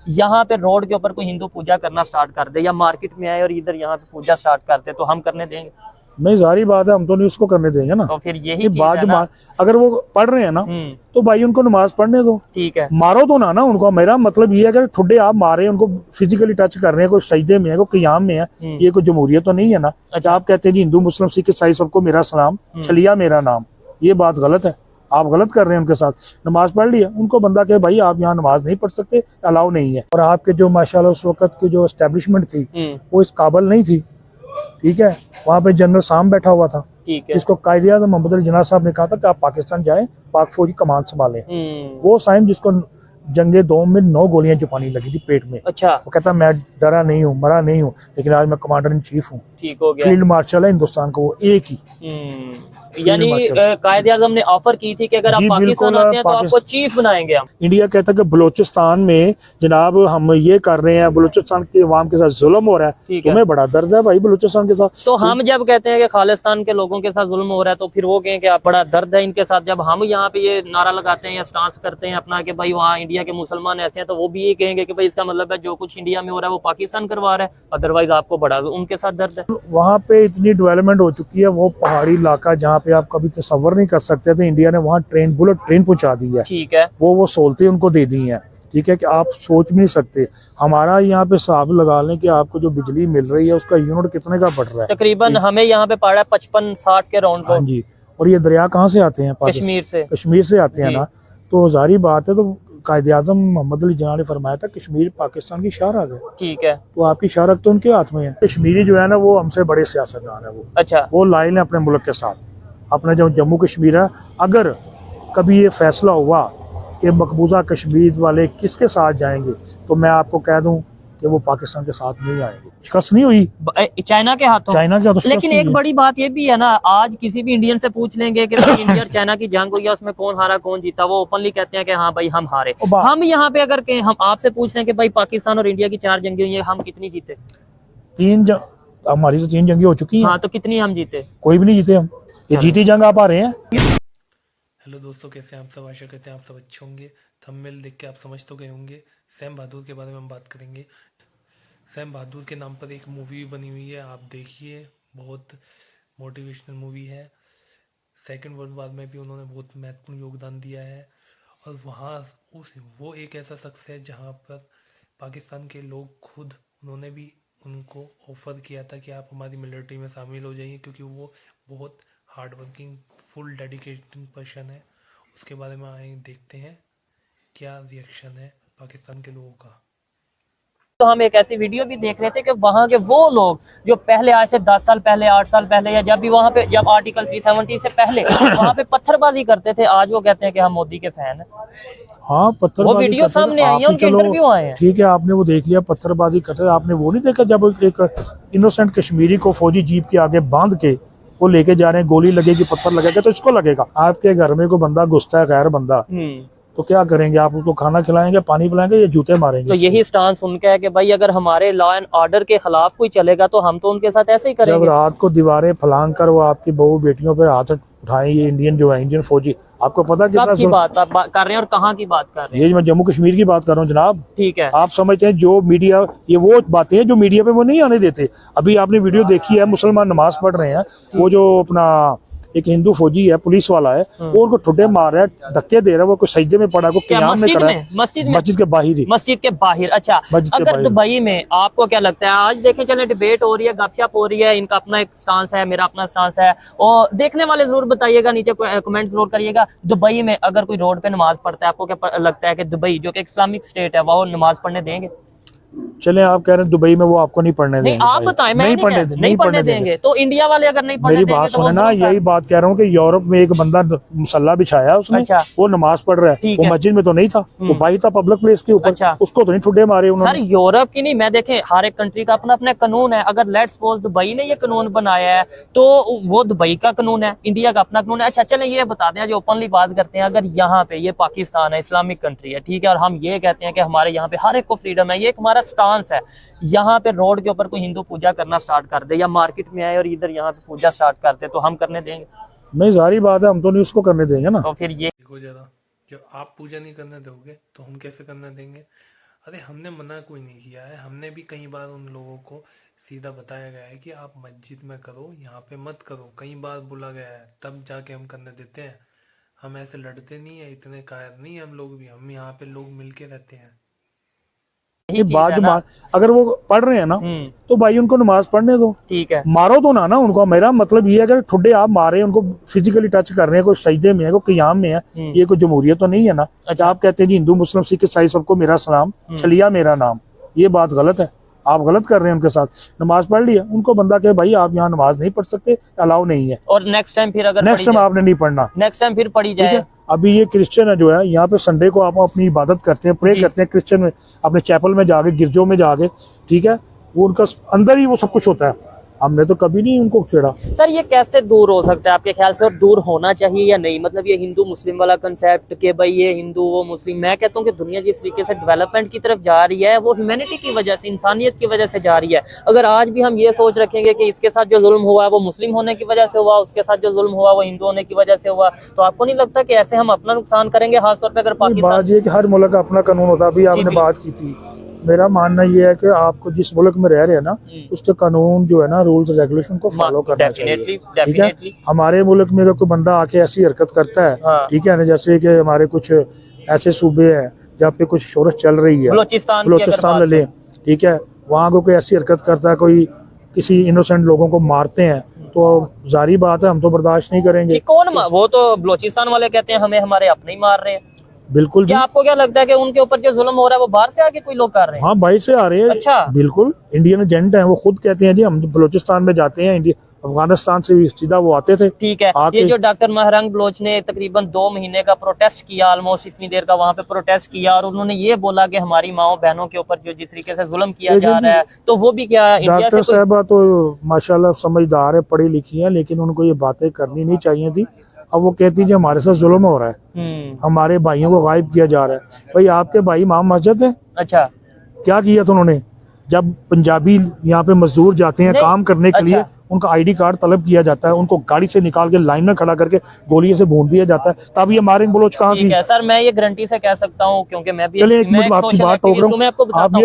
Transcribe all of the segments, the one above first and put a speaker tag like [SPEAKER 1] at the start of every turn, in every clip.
[SPEAKER 1] यहाँ पे रोड के ऊपर कोई हिंदू पूजा करना स्टार्ट कर दे या मार्केट में आए और इधर यहाँ पे पूजा स्टार्ट करते तो हम करने देंगे?
[SPEAKER 2] नहीं, जारी बात है, हम तो नहीं उसको करने देंगे ना।
[SPEAKER 1] तो फिर यही चीज
[SPEAKER 2] बात
[SPEAKER 1] है ना।
[SPEAKER 2] अगर वो पढ़ रहे हैं ना तो भाई उनको नमाज पढ़ने दो,
[SPEAKER 1] ठीक है।
[SPEAKER 2] मारो तो ना उनको। मेरा मतलब ये है अगर ठुड्डे आप मारे उनको, फिजिकली टच कर रहे हैं, कोई सजदे में है, कोई क़ियाम में है, ये कोई जमहूरियत तो नहीं है ना। अच्छा। आप कहते हैं जी हिंदू मुस्लिम सिख ईसाई सबको मेरा सलाम, छलिया मेरा नाम, ये बात गलत है। आप गलत कर रहे हैं उनके साथ। नमाज पढ़ लिया, उनको बंदा कहे भाई आप यहाँ नमाज नहीं पढ़ सकते, अलाउ नहीं है। और आपके जो माशाल्लाह उस वक्त की जो एस्टेब्लिशमेंट थी वो इस काबिल नहीं थी, ठीक है। वहाँ पे जनरल साम बैठा हुआ था,
[SPEAKER 1] ठीक है।
[SPEAKER 2] जिसको कायदे-ए-आज़म मोहम्मद अली जिन्ना साहब ने कहा था कि आप पाकिस्तान जाएं, पाक फौजी कमान संभालें। वो साइम जिसको जंगे दोम में 9 गोलियां चुपानी लगी थी पेट में। अच्छा। वो कहता मैं डरा नहीं हूँ, मरा नहीं हूँ, लेकिन आज मैं कमांडर इन चीफ हूँ,
[SPEAKER 1] ठीक हो गया।
[SPEAKER 2] फील्ड मार्शल है हिंदुस्तान को, वो एक ही।
[SPEAKER 1] यानी कायदे आज़म ने ऑफर की थी कि अगर आप पाकिस्तान आते हैं तो आपको चीफ बनाएंगे हम।
[SPEAKER 2] इंडिया कहता है कि बलूचिस्तान में जनाब हम ये कर रहे हैं, बलूचिस्तान के अवाम के साथ जुल्म हो रहा है, तुम्हें बड़ा दर्द है भाई बलूचिस्तान के साथ।
[SPEAKER 1] तो हम जब कहते हैं कि खालिस्तान के लोगों के साथ जुल्म हो रहा है तो फिर वो कहें कि आप बड़ा दर्द है इनके साथ। जब हम यहाँ पे ये नारा लगाते हैं या स्टांस करते हैं अपना कि भाई वहाँ इंडिया के मुसलमान ऐसे हैं, तो वो भी ये कहेंगे कि भाई इसका मतलब है जो कुछ इंडिया में हो रहा है वो पाकिस्तान करवा रहा है, अदरवाइज आपको बड़ा उनके साथ दर्द है।
[SPEAKER 2] वहाँ पे इतनी डेवलपमेंट हो चुकी है, वो पहाड़ी इलाका जहाँ पे आप कभी तस्वर नहीं कर सकते थे, इंडिया ने वहाँ बुलेट ट्रेन पहुंचा दी है, ठीक है। वो सहूलतें उनको दे दी हैं, ठीक है, कि आप सोच भी नहीं सकते। हमारा यहाँ पे हिसाब लगा लें कि आपको जो बिजली मिल रही है उसका यूनिट कितने का बढ़ रहा है,
[SPEAKER 1] तकरीबन हमें यहाँ पे पड़ा है 55-60 के राउंड।
[SPEAKER 2] हाँ जी। और ये दरिया कहाँ से आते हैं? कश्मीर से आते हैं ना। तो जारी बात है, तो कायदे-ए-आज़म मोहम्मद अली जिन्ना ने फरमाया था कश्मीर पाकिस्तान की शाहराग है, ठीक है। तो आपकी शाहराग तो उनके हाथ में है। कश्मीरी जो है ना वो हमसे बड़े सियासतदान है, वो अच्छा, वो लाइन है अपने मुल्क के साथ। अपना जो जम्मू कश्मीर है, अगर कभी ये फैसला हुआ कि मकबूजा कश्मीर वाले किसके साथ जाएंगे, तो मैं आपको कह दूं कि वो पाकिस्तान के साथ नहीं आएंगे। शिकस्त नहीं हुई
[SPEAKER 1] चाइना के हाथों, लेकिन एक बड़ी बात ये भी है ना, आज किसी भी इंडियन से पूछ लेंगे कि भाई इंडिया और चाइना की जंग हुई है उसमें कौन हारा कौन जीता, वो ओपनली कहते हैं कि हाँ भाई हम हारे। हम यहाँ पे अगर हम आपसे पूछ लें कि भाई पाकिस्तान और इंडिया की 4 जंगें हुई है, हम कितनी जीते?
[SPEAKER 2] 3 हमारी तो 3 जंगें हो चुकी हैं।
[SPEAKER 1] हाँ, तो कितनी हम जीते?
[SPEAKER 2] कोई भी नहीं जीते हम। ये जीती जंग आप आ रहे हैं।
[SPEAKER 3] हेलो दोस्तों, कैसे हैं आप सब? आशा करते हैं आप सब अच्छे होंगे। थंबनेल देख के आप समझ तो गए होंगे, सैम बहादुर के बारे में हम बात करेंगे। सैम बहादुर के नाम पर एक मूवी बनी हुई है, आप देखिए, बहुत मोटिवेशनल मूवी है। सेकेंड वर्ल्ड वार में भी उन्होंने बहुत महत्वपूर्ण योगदान दिया है। और वहाँ वो एक ऐसा शख्स है जहाँ पर पाकिस्तान के लोग खुद उन्होंने भी उनको ऑफ़र किया था कि आप हमारी मिलिट्री में शामिल हो जाइए, क्योंकि वो बहुत hard working full dedicated person है। उसके बारे में आए देखते हैं क्या रिएक्शन है पाकिस्तान के लोगों का।
[SPEAKER 1] तो हम एक ऐसी वीडियो भी देख रहे थे कि वहाँ के वो लोग जो पहले आज से 10 साल पहले 8 साल पहले या जब भी वहाँ पे जब आर्टिकल 370 से पहले वहाँ पे पत्थरबाजी करते थे, आज वो कहते हैं कि हम मोदी के फैन हैं।
[SPEAKER 2] हाँ, पत्थरबाजी,
[SPEAKER 1] वो वीडियो सामने आई है, उनके इंटरव्यू आए हैं,
[SPEAKER 2] ठीक है। आपने वो देख लिया पत्थरबाजी करते, आपने वो नहीं देखा जब एक इनोसेंट कश्मीरी को फौजी जीप के आगे बांध के वो लेके जा रहे हैं, गोली लगेगी, पत्थर लगेगा तो इसको लगेगा। आपके घर में कोई बंदा घुसता है, गैर बंदा, तो क्या करेंगे आप? उसको खाना खिलाएंगे, पानी पिलाएंगे या जूते मारेंगे? तो
[SPEAKER 1] यही स्टांस उनका है कि भाई अगर हमारे लॉ एंड ऑर्डर के खिलाफ कोई चलेगा तो हम तो उनके साथ ऐसे ही करेंगे।
[SPEAKER 2] जब रात को दीवारें फलांग कर वो आपकी बहू बेटियों पे हाथ उठाएं, ये इंडियन जो है इंडियन फौजी, आपको पता कितना
[SPEAKER 1] की बात आप कर रहे हैं और कहाँ की बात कर रहे हैं?
[SPEAKER 2] ये मैं जम्मू कश्मीर की बात कर रहा हूँ जनाब, ठीक है। आप समझते हैं जो मीडिया, ये वो बातें हैं जो मीडिया पे वो नहीं आने देते। अभी आपने वीडियो देखी है, मुसलमान नमाज पढ़ रहे हैं, वो जो अपना एक हिंदू फौजी है, पुलिस वाला है, वो उनको ठुड्डे मार रहा है, धक्के दे रहा है, वो कोई सजदे में पड़ा, को क़याम में खड़ा है, मस्जिद के बाहर ही,
[SPEAKER 1] मस्जिद के बाहर। अच्छा, अगर दुबई में आपको क्या लगता है, आज देखें चले डिबेट हो रही है, गपशप हो रही है, इनका अपना एक स्टांस है, मेरा अपना स्टांस है, और देखने वाले जरूर बताइएगा, नीचे कमेंट जरूर करिएगा। दुबई में अगर कोई रोड पे नमाज पढ़ता है, आपको क्या लगता है कि दुबई जो कि इस्लामिक स्टेट है वो नमाज पढ़ने देंगे?
[SPEAKER 2] चले आप कह रहे हैं दुबई में वो आपको नहीं पढ़ने देंगे,
[SPEAKER 1] नहीं आप बताएं, नहीं पढ़ने देंगे तो इंडिया वाले अगर नहीं पढ़ने देंगे,
[SPEAKER 2] मेरी बात सुने ना, यही बात कह रहा हूँ कि यूरोप में एक बंदा मुसल्ला बिछाया उसने, अच्छा, वो नमाज पढ़ रहा है, वो मस्जिद में तो नहीं था, वो बाहर था पब्लिक प्लेस के ऊपर, अच्छा, उसको तो नहीं ठुड्डे मारे उन्होंने।
[SPEAKER 1] सर यूरोप की नहीं, मैं देखे हर एक कंट्री का अपना अपना कानून है। अगर लेट्स सपोज दुबई ने ये कानून बनाया है तो वो दुबई का कानून है, इंडिया का अपना कानून है। अच्छा चले ये बता दें, जो ओपनली बात करते हैं, अगर यहाँ पे ये पाकिस्तान है, इस्लामिक कंट्री है, ठीक है, और हम ये कहते हैं कि हमारे यहाँ पे हर एक को फ्रीडम है, ये एक हमारा स्टांस है, यहाँ पे रोड के ऊपर कोई हिंदू पूजा करना स्टार्ट कर दे या मार्केट में आए और इधर यहाँ पे पूजा स्टार्ट करते तो हम करने देंगे?
[SPEAKER 2] नहीं, जारी बात है, हम तो नहीं उसको करने देंगे ना।
[SPEAKER 1] तो फिर ये
[SPEAKER 3] देखो जरा, जब आप पूजा नहीं करने दोगे तो हम कैसे करने देंगे? अरे हमने मना कोई नहीं किया है, हमने भी कई बार उन लोगों को सीधा बताया गया है कि आप मस्जिद में करो, यहाँ पे मत करो, कई बार बोला गया है, तब जाके हम करने देते हैं। हम ऐसे लड़ते नहीं है, इतने कायर नहीं है हम लोग भी, हम यहाँ पे लोग मिलके रहते हैं।
[SPEAKER 2] ये बात अगर वो पढ़ रहे हैं ना तो भाई उनको नमाज पढ़ने दो,
[SPEAKER 1] ठीक है,
[SPEAKER 2] मारो तो ना उनको। मेरा मतलब ये है अगर ठुड्डे आप मारे हैं, उनको फिजिकली टच कर रहे हैं, कोई सजदे में है, कोई क़याम में है, ये कोई जमहूरियत तो नहीं है ना। अच्छा, आप कहते हैं जी हिंदू मुस्लिम सिख ईसाई सबको मेरा सलाम, छलिया मेरा नाम, ये बात गलत है। आप गलत कर रहे हैं उनके साथ। नमाज पढ़ लिया, उनको बंदा कहे भाई आप यहाँ नमाज नहीं पढ़ सकते, अलाउ नहीं है,
[SPEAKER 1] और नेक्स्ट टाइम फिर अगर
[SPEAKER 2] नेक्स्ट टाइम आपने नहीं पढ़ना,
[SPEAKER 1] नेक्स्ट टाइम फिर पढ़ी जाए।
[SPEAKER 2] अभी ये क्रिश्चियन है जो है यहाँ पे संडे को आप अपनी इबादत करते हैं, प्रे करते हैं क्रिश्चियन में, अपने चैपल में जाके, गिरजों में जाके, ठीक है, वो उनका अंदर ही वो सब कुछ होता है। हमने तो कभी नहीं उनको छेड़ा।
[SPEAKER 1] सर ये कैसे दूर हो सकता है आपके ख्याल से, और दूर होना चाहिए या नहीं? मतलब ये हिंदू मुस्लिम वाला कंसेप्ट कि भाई ये हिंदू वो मुस्लिम, मैं कहता हूँ कि दुनिया जिस तरीके से डेवलपमेंट की तरफ जा रही है वो ह्यूमैनिटी की वजह से, इंसानियत की वजह से जा रही है। अगर आज भी हम ये सोच रखेंगे कि इसके साथ जो जुल्म हुआ है वो मुस्लिम होने की वजह से हुआ, उसके साथ जो जुल्म हुआ वो हिंदू होने की वजह से हुआ, तो आपको नहीं लगता कि ऐसे हम अपना नुकसान करेंगे? खासतौर पर अगर
[SPEAKER 2] बात ये कि हर मुल्क का अपना कानून होता है। अभी आपने बात की थी, मेरा मानना ये है कि आपको जिस मुल्क में रह रहे हैं ना उसके कानून जो है ना, रूल्स रेगुलेशन को फॉलो करना चाहिए, ठीक है। हमारे मुल्क में अगर कोई बंदा आके ऐसी हरकत करता है, ठीक है ना, जैसे कि हमारे कुछ ऐसे सूबे हैं जहाँ पे कुछ शोरश चल रही है, बलोचिस्तान ले लें, ठीक है, वहाँ को कोई ऐसी हरकत करता है, कोई किसी इनोसेंट लोगों को मारते हैं, तो जारी बात है हम तो बर्दाश्त नहीं करेंगे।
[SPEAKER 1] कौन? वो तो बलोचिस्तान वाले कहते हैं हमें हमारे अपने ही मार रहे हैं।
[SPEAKER 2] बिल्कुल।
[SPEAKER 1] क्या आपको क्या लगता है कि उनके ऊपर जो जुल्म हो रहा है वो बाहर से आके कोई लोग कर रहे हैं?
[SPEAKER 2] हाँ, बाहर से आ रहे हैं।
[SPEAKER 1] अच्छा,
[SPEAKER 2] बिल्कुल, इंडियन एजेंट हैं, वो खुद कहते हैं जी हम बलूचिस्तान में जाते हैं, अफगानिस्तान से भी सीधा वो आते थे।
[SPEAKER 1] ठीक है, ये जो डॉक्टर महरंग बलोच ने तकरीबन 2 महीने का प्रोटेस्ट किया, ऑलमोस्ट इतनी देर का वहाँ पे प्रोटेस्ट किया, और उन्होंने ये बोला कि हमारी माओ बहनों के ऊपर जो जिस तरीके से जुल्म किया जा रहा है, तो वो भी क्या
[SPEAKER 2] डॉक्टर साहबा तो माशाल्लाह समझदार है, पढ़ी लिखी है, लेकिन उनको ये बातें करनी नहीं चाहिए थी। अब वो कहती है हमारे साथ जुल्म हो रहा है, हमारे भाइयों को गायब किया जा रहा है। भाई आपके भाई इमाम मस्जिद है। अच्छा, क्या किया था उन्होंने? जब पंजाबी यहाँ पे मजदूर जाते हैं काम करने के लिए, उनका आईडी कार्ड तलब किया जाता है, उनको गाड़ी से निकाल के लाइन में खड़ा करके गोलियों से भून दिया जाता है। तब ये मारिंग बलोच कहाँ थी?
[SPEAKER 1] सर मैं ये गारंटी से कह सकता हूँ, क्योंकि मैं भी
[SPEAKER 2] चलिए एक मिनट आपकी बात टोक रहा हूँ, मैं आपको बताता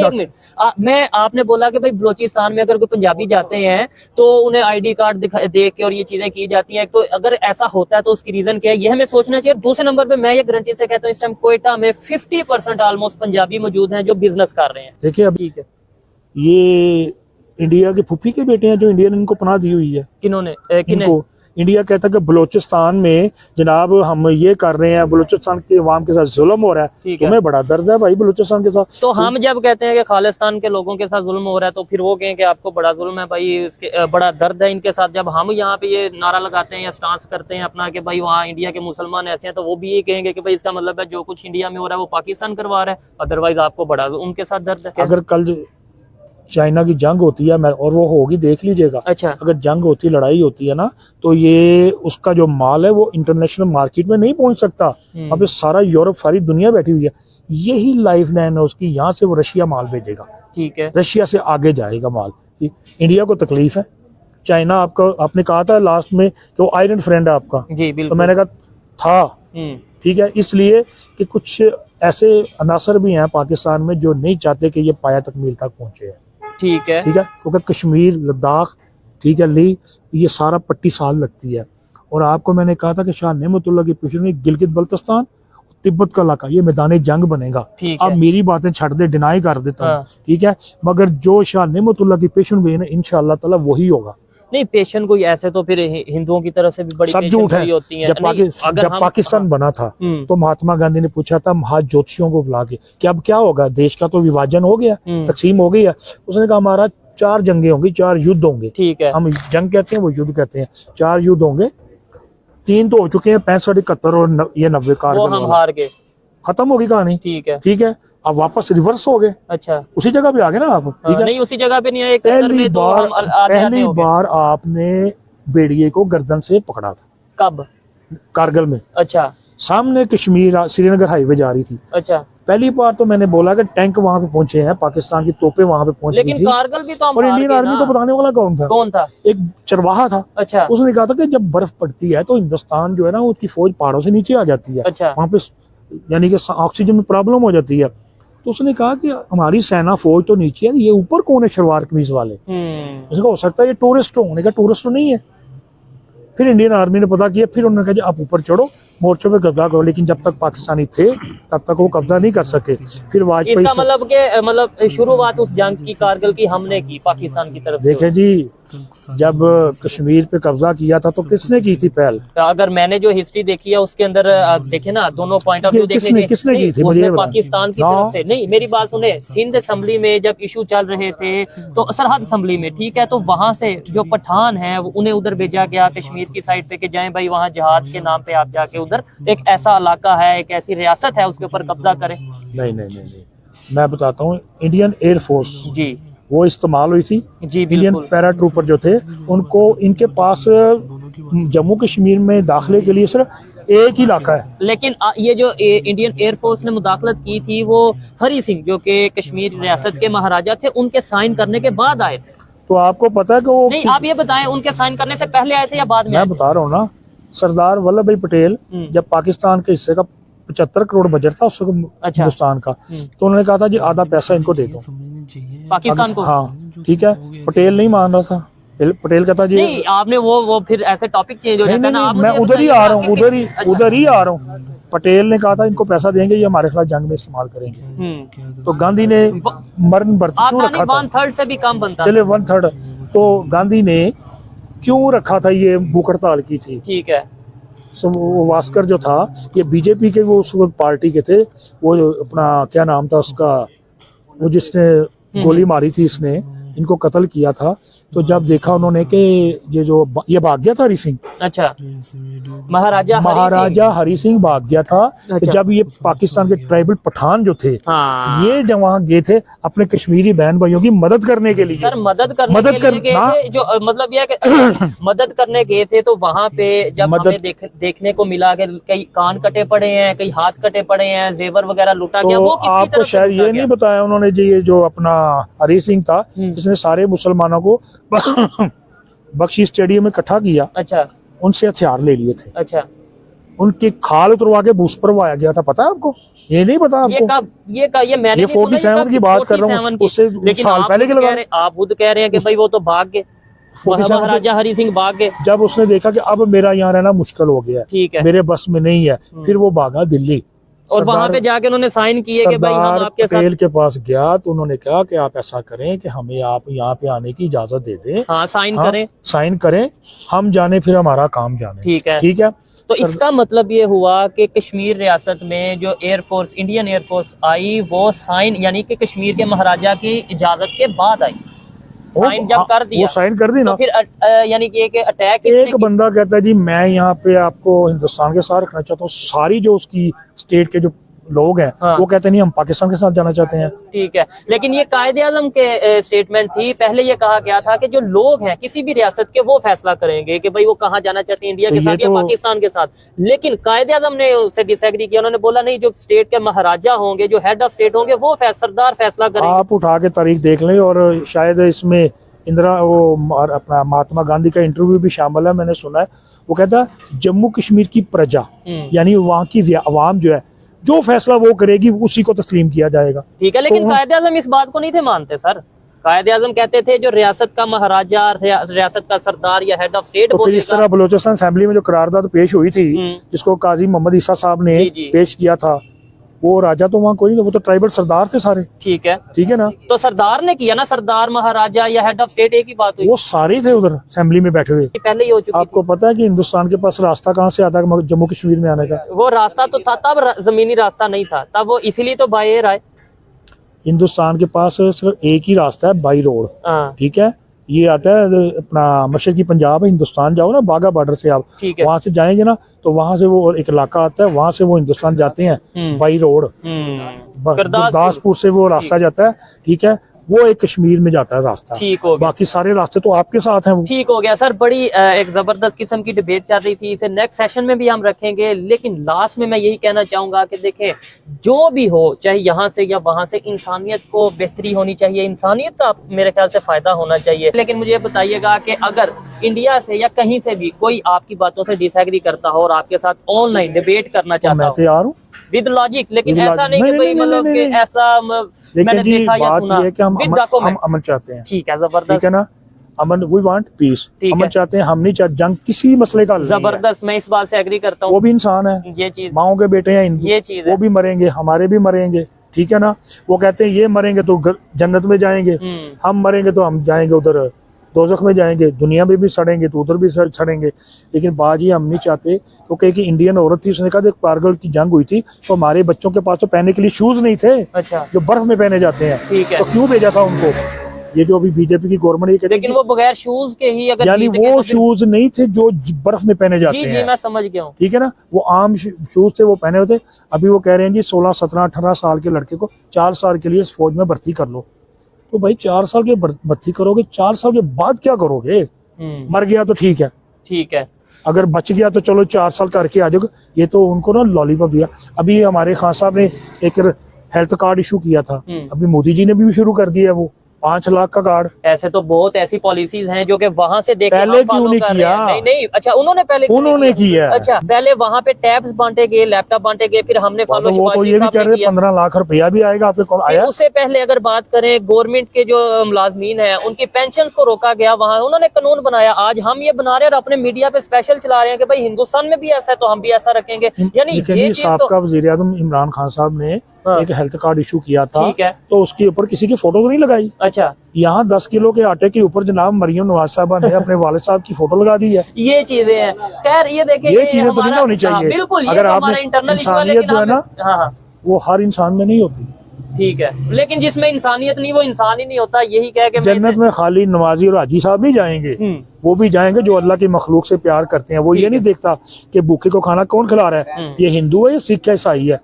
[SPEAKER 2] हूँ।
[SPEAKER 1] मैं आपने बोला कि भाई बलोचिस्तान में अगर कोई पंजाबी जाते हैं तो उन्हें आईडी कार्ड देख के और ये चीजें की जाती हैं, तो अगर ऐसा होता है तो उसकी रीजन क्या है, ये हमें सोचना चाहिए। दूसरे नंबर पे मैं ये गारंटी से कहता हूँ इस टाइम कोयटा में 50% ऑलमोस्ट पंजाबी मौजूद हैं जो बिजनेस कर रहे हैं।
[SPEAKER 2] देखिए अब ठीक है, ये इंडिया के फूफी के बेटे हैं जो इंडिया ने इनको पनाह दी हुई है।
[SPEAKER 1] किन्होंने?
[SPEAKER 2] इनको इंडिया कहता है कि बलूचिस्तान में जनाब हम ये कर रहे हैं, बलूचिस्तान के अवाम के साथ जुल्म हो रहा है, तुम्हें बड़ा दर्द है भाई बलूचिस्तान के साथ।
[SPEAKER 1] तो हम जब कहते हैं कि खालिस्तान के लोगों के साथ जुल्म हो रहा है, तो फिर वो कहें कि आपको बड़ा जुल्म है भाई, इसके बड़ा दर्द है इनके साथ। जब हम यहाँ पे ये नारा लगाते हैं या स्टांस करते हैं अपना कि भाई वहाँ इंडिया के मुसलमान ऐसे हैं, तो वो भी ये कहेंगे कि भाई इसका मतलब है जो कुछ इंडिया में हो रहा है वो पाकिस्तान करवा रहा है, अदरवाइज आपको बड़ा उनके साथ दर्द है।
[SPEAKER 2] अगर कल चाइना की जंग होती है और वो होगी, देख लीजिएगा।
[SPEAKER 1] अच्छा,
[SPEAKER 2] अगर जंग होती, लड़ाई होती है ना, तो ये उसका जो माल है वो इंटरनेशनल मार्केट में नहीं पहुंच सकता। अब सारा यूरोप, सारी दुनिया बैठी हुई है, यही लाइफ लाइन है उसकी, यहाँ से वो रशिया माल भेजेगा, ठीक है, रशिया से आगे जाएगा माल। इंडिया को तकलीफ है। चाइना आपका, आपने कहा था लास्ट में कि वो आयरन फ्रेंड है आपका, जी बिल्कुल, तो मैंने कहा था, ठीक है, इसलिए कि कुछ ऐसे अनासर भी हैं पाकिस्तान में जो नहीं चाहते कि ये पाया तक मील तक पहुंचे है। ठीक है, क्योंकि कश्मीर, लद्दाख, ठीक है, ली, ये सारा पट्टी साल लगती है। और आपको मैंने कहा था कि शाह नेमतुल्लाह की पेशन में गिलगित बल्तिस्तान, तिब्बत का इलाका, ये मैदान जंग बनेगा। अब मेरी बातें छड़ दे, डिनाई कर देता हूँ, ठीक है, मगर जो शाह नेमतुल्लाह की पेशन हुई है ना, इंशाअल्लाह ताला वही होगा। नहीं, पेशन कोई ऐसे तो फिर हिंदुओं की तरफ से भी बड़ी सब झूठ है होती है। जब पाकिस्तान बना था तो महात्मा गांधी ने पूछा था महाज्योतिषियों को बुला के कि अब क्या होगा, देश का तो विभाजन हो गया, तकसीम हो गई है। उसने कहा हमारा 4 जंगे होंगी, 4 युद्ध होंगे, ठीक है, हम जंग कहते हैं, वो युद्ध कहते हैं। 4 युद्ध होंगे, 3 तो हो चुके हैं, 65, 71 और ये 90 कारगिल, हम हार गए, खत्म होगी कहानी, ठीक है, ठीक है। अब वापस रिवर्स हो गए। अच्छा, उसी जगह पे आ गए ना आप? ठीक है, नहीं उसी जगह पे नहीं आए। पहली बार आपने बेड़िए को गर्दन से पकड़ा था कब? कारगिल में। अच्छा, सामने कश्मीर श्रीनगर हाईवे जा रही थी। अच्छा, पहली बार तो मैंने बोला कि टैंक वहां पे पहुंचे हैं, पाकिस्तान की तोपें वहां पे पहुंची थी, लेकिन कारगिल भी तो, और इंडियन आर्मी को बताने वाला कौन था? कौन था? एक चरवाहा था। अच्छा, उसने कहा था कि जब बर्फ पड़ती है तो हिंदुस्तान जो है ना, उसकी फौज पहाड़ों से नीचे आ जाती है। अच्छा, वहां पे यानी कि ऑक्सीजन में प्रॉब्लम हो जाती है, तो उसने कहा कि हमारी सेना फौज तो नीचे है, ये ऊपर कौन है शलवार कमीज वाले? उसने कहा हो सकता है ये टूरिस्ट हो। उन्होंने कहा टूरिस्ट तो नहीं है। फिर इंडियन आर्मी ने पता किया, फिर उन्होंने कहा जी आप ऊपर चढ़ो, मोर्चों पे कब्जा करो। लेकिन जब तक पाकिस्तानी थे तब तक वो कब्जा नहीं कर सके। फिर वाजपेयी
[SPEAKER 1] इसका मतलब शुरुआत उस जंग की, कारगिल की हमने की पाकिस्तान की तरफ से।
[SPEAKER 2] देखें जी, जब कश्मीर पे कब्जा किया था तो किसने की थी पहल?
[SPEAKER 1] अगर मैंने जो हिस्ट्री देखी है उसके अंदर देखे ना, दोनों पॉइंट ऑफ व्यू देखे।
[SPEAKER 2] किसने की थी?
[SPEAKER 1] उसमें पाकिस्तान की तरफ से नहीं, मेरी बात सुने, सिंध असेंबली में जब इशू चल रहे थे तो सरहद असेंबली में, ठीक है, तो वहां से जो पठान है उन्हें उधर भेजा गया कश्मीर की साइड पे कि जाएं भाई वहां जहाद के नाम पे आप जाके उधर एक ऐसा इलाका है, एक ऐसी रियासत है, उसके ऊपर कब्जा करें।
[SPEAKER 2] नहीं, मैं बताता हूँ। इंडियन एयरफोर्स
[SPEAKER 1] जी
[SPEAKER 2] वो इस्तेमाल हुई थी।
[SPEAKER 1] जी
[SPEAKER 2] इंडियन पैरा ट्रूपर जो थे उनको, इनके पास जम्मू कश्मीर में दाखिले के लिए सिर्फ एक ही इलाका है।
[SPEAKER 1] लेकिन ये जो इंडियन एयरफोर्स ने मुदाखलत की थी वो हरी सिंह जो कि कश्मीर रियासत के महाराजा थे, उनके साइन करने के बाद आए थे।
[SPEAKER 2] तो आपको पता है कि वो
[SPEAKER 1] नहीं, आप ये बताएं उनके साइन करने से पहले आए थे या बाद में?
[SPEAKER 2] मैं बता रहा हूँ ना, सरदार वल्लभ भाई पटेल जब पाकिस्तान के हिस्से का 75 करोड़ बजट था उस
[SPEAKER 1] अच्छा।
[SPEAKER 2] हिंदुस्तान का, तो उन्होंने कहा था जी आधा पैसा इनको दे दो
[SPEAKER 1] पाकिस्तान को।
[SPEAKER 2] हाँ ठीक है, पटेल नहीं मान रहा था। पटेल कहता जी
[SPEAKER 1] नहीं, आपने वो फिर ऐसे टॉपिक चेंज हो जाता है ना। आप
[SPEAKER 2] मैं उधर ही आ रहा हूँ, उधर ही आ रहा हूँ। पटेल ने कहा था इनको पैसा देंगे, ये हमारे खिलाफ जंग में इस्तेमाल करेंगे। तो गांधी ने मरण भर्ती क्यों रखा था?
[SPEAKER 1] 1/3 से भी कम बनता,
[SPEAKER 2] चले 1/3। तो गांधी ने क्यों रखा था? ये भूख हड़ताल की थी,
[SPEAKER 1] ठीक है।
[SPEAKER 2] वो वास्कर जो था, ये बीजेपी के वो उस वक्त पार्टी के थे। वो अपना क्या नाम था उसका, वो जिसने गोली मारी थी, इसने इनको कत्ल किया था। तो जब देखा उन्होंने कि ये भाग गया था हरी सिंह,
[SPEAKER 1] अच्छा, महाराजा हरी सिंह भाग गया था।
[SPEAKER 2] तो जब ये पाकिस्तान के ट्राइबल पठान जो थे,
[SPEAKER 1] हाँ।
[SPEAKER 2] ये जब वहाँ गए थे अपने कश्मीरी बहन भाइयों की मदद करने के लिए,
[SPEAKER 1] सर मदद करने थे, जो मतलब यह कि मदद करने गए थे, तो वहाँ पे जब हमें देखने को मिला कि कई कान कटे पड़े हैं, कई हाथ कटे पड़े हैं, जेवर वगैरह लूटा गया। वो
[SPEAKER 2] आपको शायद ये नहीं बताया उन्होंने जी, ये जो अपना हरी सिंह था जिसने सारे मुसलमानों को बख्शी स्टेडियम में इकट्ठा किया,
[SPEAKER 1] अच्छा,
[SPEAKER 2] उनसे हथियार ले लिए थे,
[SPEAKER 1] अच्छा,
[SPEAKER 2] उनकी खाल उतरवा के बूस परवाया गया था। पता है आपको? ये नहीं पता आपको?
[SPEAKER 1] ये मैंने
[SPEAKER 2] 47 की बात कर रहा हूँ, उससे साल पहले के लगा।
[SPEAKER 1] आप खुद कह रहे हैं कि भाई वो तो भाग गए, महाराजा हरी सिंह भाग गए।
[SPEAKER 2] जब उसने देखा कि अब मेरा यहाँ रहना मुश्किल हो गया,
[SPEAKER 1] ठीक है,
[SPEAKER 2] मेरे बस में नहीं है, फिर वो भागा दिल्ली।
[SPEAKER 1] और वहां पे जाके उन्होंने साइन किए कि भाई हम आपके साथ।
[SPEAKER 2] पटेल के पास गया तो उन्होंने कहा कि आप ऐसा करें कि हमें आप यहाँ पे आने की इजाजत दे दें।
[SPEAKER 1] हाँ, साइन करें,
[SPEAKER 2] हम जाने, फिर हमारा काम जाने।
[SPEAKER 1] ठीक है,
[SPEAKER 2] ठीक है।
[SPEAKER 1] तो इसका मतलब ये हुआ कि कश्मीर रियासत में जो एयरफोर्स, इंडियन एयरफोर्स आई, वो साइन यानी कि कश्मीर के महाराजा की इजाजत के बाद आई। साइन जब कर दिया,
[SPEAKER 2] वो साइन कर दी ना,
[SPEAKER 1] तो फिर यानी कि अटैक
[SPEAKER 2] एक बंदा कहता है जी मैं यहाँ पे आपको हिंदुस्तान के साथ रखना चाहता हूँ, सारी जो उसकी स्टेट के जो लोग हैं, हाँ। वो कहते नहीं हम पाकिस्तान के साथ जाना चाहते हैं।
[SPEAKER 1] ठीक है, लेकिन ये कायदे आज़म के स्टेटमेंट थी। पहले ये कहा गया था कि जो लोग हैं किसी भी रियासत के, वो फैसला करेंगे कि भाई वो कहाँ जाना चाहते हैं, इंडिया के साथ या पाकिस्तान के साथ। लेकिन कायदे आज़म ने उससे डिसएग्री किया। उन्होंने बोला नहीं, जो स्टेट के महाराजा होंगे, जो हेड ऑफ स्टेट होंगे, वो सरदार फैसला करेंगे।
[SPEAKER 2] आप उठा के तारीख देख लें, और शायद इसमें अपना महात्मा गांधी का इंटरव्यू भी शामिल है, मैंने सुना है। वो कहता है जम्मू कश्मीर की प्रजा यानी वहाँ की आवाम जो है, जो फैसला वो करेगी उसी को तस्लीम किया जाएगा।
[SPEAKER 1] ठीक है, लेकिन कायदे आज़म इस बात को नहीं थे मानते सर। कायदे आज़म कहते थे जो रियासत का महाराजा, रियासत का सरदार या हेड ऑफ स्टेट,
[SPEAKER 2] तो फिर इस तरह बलोचिस्तान असेंबली में जो करारदाद पेश हुई थी, जिसको काजी मोहम्मद ईसा साहब ने पेश किया था, वो राजा तो वहाँ कोई नहीं, वो तो ट्राइबल सरदार थे सारे। ठीक है ना,
[SPEAKER 1] तो सरदार ने किया ना, सरदार, महाराजा या हेड ऑफ स्टेट एक ही बात हुई।
[SPEAKER 2] वो सारे थे उधर असेंबली में बैठे हुए,
[SPEAKER 1] पहले ही हो चुकी।
[SPEAKER 2] आपको पता है कि हिंदुस्तान के पास रास्ता कहाँ से आता है जम्मू कश्मीर में आने का?
[SPEAKER 1] वो रास्ता तो था, तब जमीनी रास्ता नहीं था, तब वो इसीलिए तो बाय एयर आए।
[SPEAKER 2] हिंदुस्तान के पास सिर्फ एक ही रास्ता है, बाई रोड। ठीक है, ये आता है अपना मशरकी पंजाब, हिंदुस्तान जाओ ना, बाघा बॉर्डर से आप वहां से जाएंगे ना, तो वहां से वो एक इलाका आता है, वहां से वो हिंदुस्तान जाते हैं बाई रोड। गुरदासपुर से वो रास्ता जाता है, ठीक है, वो एक कश्मीर में जाता है रास्ता। ठीक हो गया, बाकी सारे रास्ते तो आपके साथ हैं।
[SPEAKER 1] ठीक हो गया सर, बड़ी एक जबरदस्त किस्म की डिबेट चल रही थी, इसे नेक्स्ट सेशन में भी हम रखेंगे। लेकिन लास्ट में मैं यही कहना चाहूंगा कि देखें, जो भी हो, चाहे यहाँ से या वहां से, इंसानियत को बेहतरी होनी चाहिए, इंसानियत का मेरे ख्याल से फायदा होना चाहिए। लेकिन मुझे बताइएगा कि अगर इंडिया से या कहीं से भी कोई आपकी बातों से डिसएग्री करता हो और आपके साथ ऑनलाइन डिबेट करना
[SPEAKER 2] तो
[SPEAKER 1] चाहता
[SPEAKER 2] मैं
[SPEAKER 1] हो
[SPEAKER 2] तैयार हूँ
[SPEAKER 1] विद लॉजिक, लेकिन
[SPEAKER 2] With
[SPEAKER 1] ऐसा
[SPEAKER 2] logic।
[SPEAKER 1] नहीं कि
[SPEAKER 2] नहीं,
[SPEAKER 1] भाई
[SPEAKER 2] नहीं,
[SPEAKER 1] मतलब
[SPEAKER 2] नहीं,
[SPEAKER 1] कि
[SPEAKER 2] नहीं।
[SPEAKER 1] ऐसा मैंने
[SPEAKER 2] लेकिन जी
[SPEAKER 1] देखा या
[SPEAKER 2] बात
[SPEAKER 1] सुना
[SPEAKER 2] ये है कि हम
[SPEAKER 1] विद
[SPEAKER 2] हम
[SPEAKER 1] डॉक्यूमेंट।
[SPEAKER 2] अमन चाहते हैं,
[SPEAKER 1] ठीक है,
[SPEAKER 2] ठीक
[SPEAKER 1] जबरदस्त
[SPEAKER 2] है ना। अमन, वी वांट पीस,
[SPEAKER 1] ठीक
[SPEAKER 2] अमन
[SPEAKER 1] है।
[SPEAKER 2] चाहते हैं, हम नहीं चाहते जंग, किसी मसले का हल नहीं है।
[SPEAKER 1] जबरदस्त, मैं इस बात से एग्री करता
[SPEAKER 2] वो
[SPEAKER 1] हूँ।
[SPEAKER 2] भी इंसान है,
[SPEAKER 1] ये चीज
[SPEAKER 2] माओ के बेटे हैं हिंदू,
[SPEAKER 1] ये चीज है।
[SPEAKER 2] वो भी मरेंगे, हमारे भी मरेंगे, ठीक है ना। वो कहते हैं ये मरेंगे तो जन्नत में जाएंगे, हम मरेंगे तो हम जाएंगे उधर दोजख में जाएंगे, दुनिया में भी सड़ेंगे तो उधर भी सड़ेंगे। लेकिन बाजी हम नहीं चाहते, क्योंकि एक इंडियन औरत थी, उसने कहा जब कारगिल की जंग हुई थी तो हमारे बच्चों के पास तो पहनने के लिए शूज नहीं थे,
[SPEAKER 1] अच्छा
[SPEAKER 2] जो बर्फ में पहने जाते हैं,
[SPEAKER 1] ठीक है।
[SPEAKER 2] तो क्यों भेजा था उनको। ये जो अभी बीजेपी की गवर्नमेंट ये कहती है
[SPEAKER 1] लेकिन वो बगैर शूज के ही अगर
[SPEAKER 2] यानी
[SPEAKER 1] जीत गए
[SPEAKER 2] वो
[SPEAKER 1] तो फिर-
[SPEAKER 2] शूज नहीं थे जो बर्फ में पहने जाते
[SPEAKER 1] जी जी,
[SPEAKER 2] हैं,
[SPEAKER 1] मैं समझ गया हूँ।
[SPEAKER 2] ठीक है ना। वो आम शूज थे, वो पहने हुए थे। अभी वो कह रहे हैं जी 16, 17, 18 साल के लड़के को 4 साल के लिए इस फौज में भर्ती कर लो। तो भाई 4 साल के भर्ती करोगे, 4 साल के बाद क्या करोगे। मर गया तो ठीक है,
[SPEAKER 1] ठीक है,
[SPEAKER 2] अगर बच गया तो चलो 4 साल करके आ जाओगे। ये तो उनको ना लॉलीपॉप दिया। अभी हमारे खान साहब ने एक हेल्थ कार्ड इशू किया था, अभी मोदी जी ने भी शुरू कर दिया है वो 5 लाख का कार्ड।
[SPEAKER 1] ऐसे तो बहुत ऐसी पॉलिसीज हैं जो कि वहां से देखे
[SPEAKER 2] पहले
[SPEAKER 1] हम
[SPEAKER 2] क्यों
[SPEAKER 1] follow
[SPEAKER 2] नहीं
[SPEAKER 1] कर रहे
[SPEAKER 2] किया?
[SPEAKER 1] हैं। नहीं नहीं, अच्छा उन्होंने पहले क्यों नहीं
[SPEAKER 2] उन्होंने किया है।
[SPEAKER 1] अच्छा, पहले वहां पे टैब्स बांटे गए, लैपटॉप बांटे गए, फिर हमने फॉलो
[SPEAKER 2] वो तो ये भी कह रहे 15 लाख रुपया भी आएगा आपके कौन
[SPEAKER 1] फिर
[SPEAKER 2] आया।
[SPEAKER 1] उससे पहले अगर बात करें गवर्नमेंट के जो मुलाजमीन हैं उनकी पेंशन्स को रोका गया, वहां उन्होंने कानून बनाया। आज हम ये बना रहे हैं और अपने मीडिया पे स्पेशल चला रहे हैं कि भाई हिंदुस्तान में भी ऐसा है तो हम भी ऐसा रखेंगे। यानी ये चीज तो
[SPEAKER 2] साबका वजीर आजम इमरान खान साहब ने
[SPEAKER 1] हाँ।
[SPEAKER 2] एक हेल्थ कार्ड इशू किया था,
[SPEAKER 1] ठीक है।
[SPEAKER 2] तो उसके ऊपर किसी की फोटो तो नहीं लगाई।
[SPEAKER 1] अच्छा,
[SPEAKER 2] यहाँ 10 किलो के आटे के ऊपर जनाब मरियम नवाज साहबा ने अपने वालिद साहब की फोटो लगा दी है।
[SPEAKER 1] ये चीजें हैं। खैर ये देखिए,
[SPEAKER 2] ये चीजें तो नहीं
[SPEAKER 1] हमारा-
[SPEAKER 2] ना होनी चाहिए।
[SPEAKER 1] हाँ, बिल्कुल, ये
[SPEAKER 2] अगर
[SPEAKER 1] तो
[SPEAKER 2] आपने
[SPEAKER 1] हमारा इंटरनल इशू है,
[SPEAKER 2] इंसानियत
[SPEAKER 1] लेकिन
[SPEAKER 2] जो है ना,
[SPEAKER 1] हाँ हाँ
[SPEAKER 2] वो हर इंसान में नहीं होती।
[SPEAKER 1] ठीक है, लेकिन जिसमें इंसानियत नहीं वो इंसान ही नहीं होता। यही कह के मैं
[SPEAKER 2] जन्नत
[SPEAKER 1] इसे-
[SPEAKER 2] में खाली नवाजी और हाजी साहब नहीं जाएंगे, वो भी जाएंगे जो अल्लाह की मखलूक से प्यार करते हैं। वो ये नहीं देखता कि भूखे को खाना कौन खिला रहा है, ये हिंदू है, ये सिख है, ईसाई है।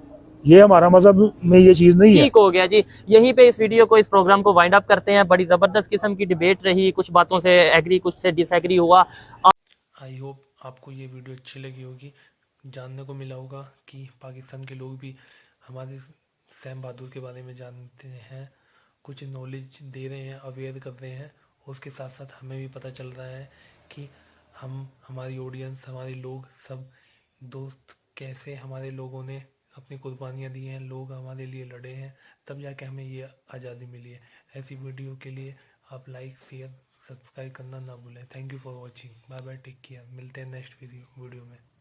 [SPEAKER 2] ये हमारा मजहब में ये चीज नहीं है।
[SPEAKER 1] ठीक हो गया जी। यहीं पे इस वीडियो को, इस प्रोग्राम को वाइंड अप करते हैं। बड़ी जबरदस्त किस्म की डिबेट रही, कुछ बातों से एग्री, कुछ से डिसएग्री हुआ।
[SPEAKER 3] आई होप आपको ये वीडियो अच्छी लगी होगी। जानने को मिला होगा कि पाकिस्तान के लोग भी हमारे सैम बहादुर के बारे में जानते हैं, कुछ नॉलेज दे रहे हैं, अवेयर कर रहे हैं। उसके साथ साथ हमें भी पता चल रहा है कि हम, हमारी ऑडियंस, हमारे लोग सब दोस्त कैसे हमारे लोगों ने अपनी कुर्बानियाँ दी हैं, लोग हमारे लिए लड़े हैं, तब जाके हमें ये आज़ादी मिली है। ऐसी वीडियो के लिए आप लाइक, शेयर, सब्सक्राइब करना ना भूलें। Thank you for watching. Bye bye, take care. मिलते हैं नेक्स्ट वीडियो में।